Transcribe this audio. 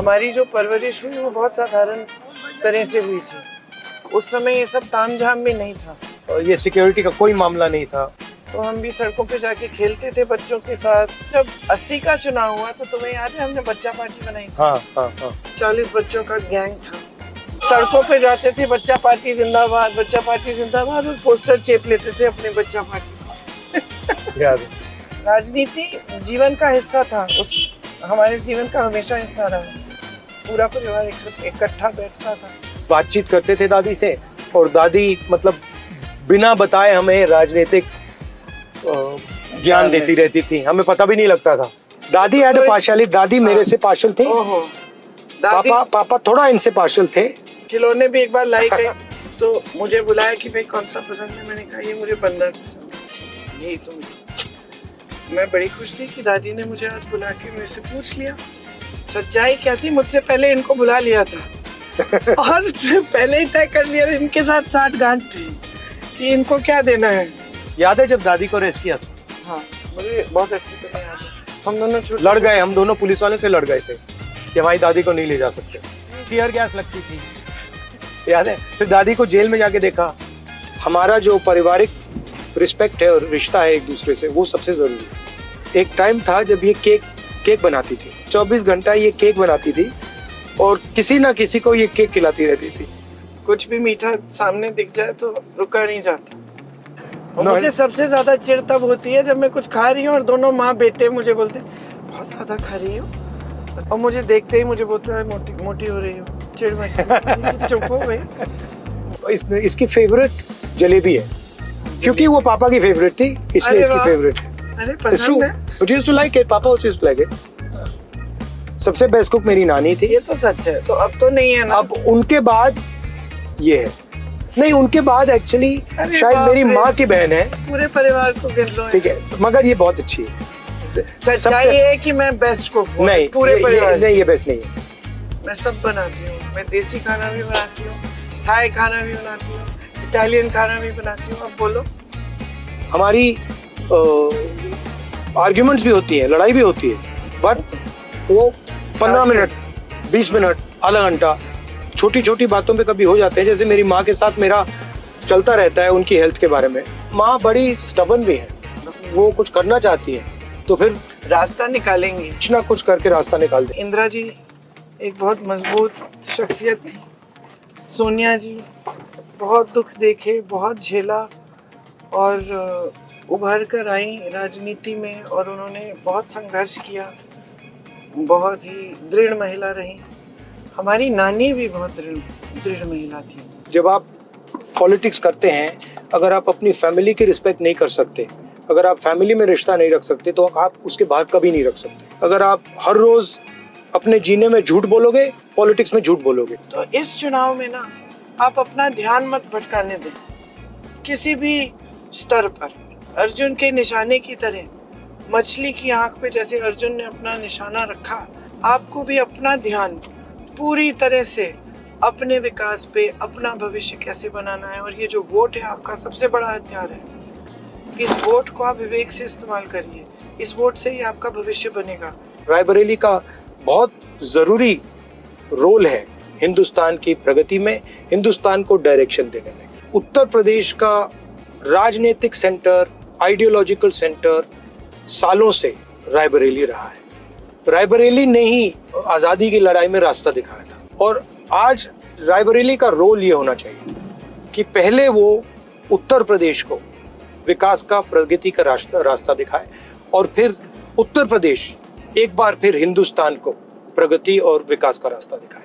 हमारी जो परवरिश हुई वो बहुत साधारण तरह से हुई थी। उस समय ये सब तामझाम भी नहीं था और ये सिक्योरिटी का कोई मामला नहीं था। तो हम भी सड़कों पे जाके खेलते थे बच्चों के साथ। जब 80 का चुनाव हुआ तो तुम्हें याद है हमने बच्चा पार्टी बनाई थी। हाँ। 40 बच्चों का गैंग था। सड़कों पे जाते थे, बच्चा पार्टी जिंदाबाद, बच्चा पार्टी जिंदाबाद, और पोस्टर चेप लेते थे अपने बच्चा पार्टी। याद है। राजनीति जीवन का हिस्सा था, उस हमारे जीवन का हमेशा हिस्सा रहा। पूरा परिवार इकट्ठा बैठता था, बातचीत करते थे दादी से, और दादी मतलब बिना बताए हमें राजनीतिक ज्ञान देती रहती थी, हमें पता भी नहीं लगता था। दादी हैड अ पार्शियलिटी, दादी मेरे से पार्शियल थे। पापा थोड़ा इनसे पार्शियल थे। खिलौने भी एक बार लाई गई तो मुझे बुलाया कि भाई कौन सा पसंद है। मैंने कहा ये मुझे बंदर पसंद है, यही तुम। मैं बड़ी खुश थी कि दादी ने मुझे आज बुला के मेरे से पूछ लिया। सच्चाई क्या थी, मुझसे पहले इनको बुला लिया था और पहले ही तय कर लिया, इनके साथ 60 गांठ थी कि इनको क्या देना है। याद है जब दादी को रेस्ट किया था? हाँ, मुझे बहुत अच्छी तरह याद है। हम दोनों लड़ गए, हम दोनों पुलिस वाले से लड़ गए थे कि हमारी दादी को नहीं ले जा सकते। टीयर गैस लगती थी, याद है? फिर दादी को जेल में जाके देखा। हमारा जो पारिवारिक रिस्पेक्ट है और रिश्ता है एक दूसरे से, वो सबसे जरूरी है। एक टाइम था जब ये केक बनाती थी, 24 घंटा ये केक बनाती थी और किसी ना किसी को ये केक खिलाती रहती थी। कुछ भी मीठा सामने दिख जाए तो रुका नहीं जाता। और मुझे सबसे ज्यादा चिढ़ तब होती है जब मैं कुछ खा रही हूँ और दोनों माँ बेटे मुझे बोलते बहुत ज्यादा खा रही हो, और मुझे देखते ही मुझे बोलता है मोटी हो रही हो। चिढ़ मच चुप हो गई। इसकी फेवरेट जलेबी है, क्योंकि वो पापा की फेवरेट थी, इसलिए इसकी फेवरेट है। अरे पसंद है। But used to like it, पापा also used to like it। सबसे बेस्ट कुक मेरी नानी थी। ये तो सच है, तो अब तो नहीं है ना। अब उनके बाद ये है, नहीं उनके बाद एक्चुअली शायद मेरी माँ की बहन है। पूरे परिवार को गिन लो। ठीक है, मगर ये बहुत अच्छी है। सच्चाई ये है कि मैं बेस्ट कुक हूँ नहीं, पूरे परिवार। नहीं, ये बेस्ट नहीं है। मैं सब बनाती हूँ। मैं देसी खाना भी बनाती हूँ, थाई खाना भी बनाती हूँ, इटालियन खाना भी बनाती हूँ। अब बोलो। हमारी आर्ग्यूमेंट्स भी होती है, लड़ाई भी होती है, बट वो 15 मिनट, 20 मिनट, आधा घंटा छोटी छोटी बातों पे कभी हो जाते हैं। जैसे मेरी माँ के साथ मेरा चलता रहता है उनकी हेल्थ के बारे में। माँ बड़ी स्टबर्न भी है, वो कुछ करना चाहती है तो फिर रास्ता निकालेंगे, कुछ ना कुछ करके रास्ता निकाल दे। इंदिरा जी एक बहुत मजबूत शख्सियत थी। सोनिया जी बहुत दुख देखे, बहुत झेला और उभर कर आई राजनीति में, और उन्होंने बहुत संघर्ष किया, बहुत ही दृढ़ महिला रही। हमारी नानी भी बहुत दृढ़ महिला थी। जब आप पॉलिटिक्स करते हैं, अगर आप अपनी फैमिली की रिस्पेक्ट नहीं कर सकते, अगर आप फैमिली में रिश्ता नहीं रख सकते, तो आप उसके बाहर कभी नहीं रख सकते। अगर आप हर रोज अपने जीने में झूठ बोलोगे, पॉलिटिक्स में झूठ बोलोगे। तो इस चुनाव में ना आप अपना ध्यान मत भटकाने दें किसी भी स्तर पर। अर्जुन के निशाने की तरह, मछली की आंख पे जैसे अर्जुन ने अपना निशाना रखा, आपको भी अपना ध्यान पूरी तरह से अपने विकास पे, अपना भविष्य कैसे बनाना है। और ये जो वोट है आपका सबसे बड़ा हथियार है। इस वोट को आप विवेक से इस्तेमाल करिए, इस वोट से ही आपका भविष्य बनेगा। रायबरेली का बहुत जरूरी रोल है हिंदुस्तान की प्रगति में, हिंदुस्तान को डायरेक्शन देने में। उत्तर प्रदेश का राजनीतिक सेंटर, आइडियोलॉजिकल सेंटर सालों से रायबरेली रहा है। रायबरेली ने ही आजादी की लड़ाई में रास्ता दिखाया था, और आज रायबरेली का रोल ये होना चाहिए कि पहले वो उत्तर प्रदेश को विकास का, प्रगति का रास्ता दिखाए, और फिर उत्तर प्रदेश एक बार फिर हिंदुस्तान को प्रगति और विकास का रास्ता दिखाए।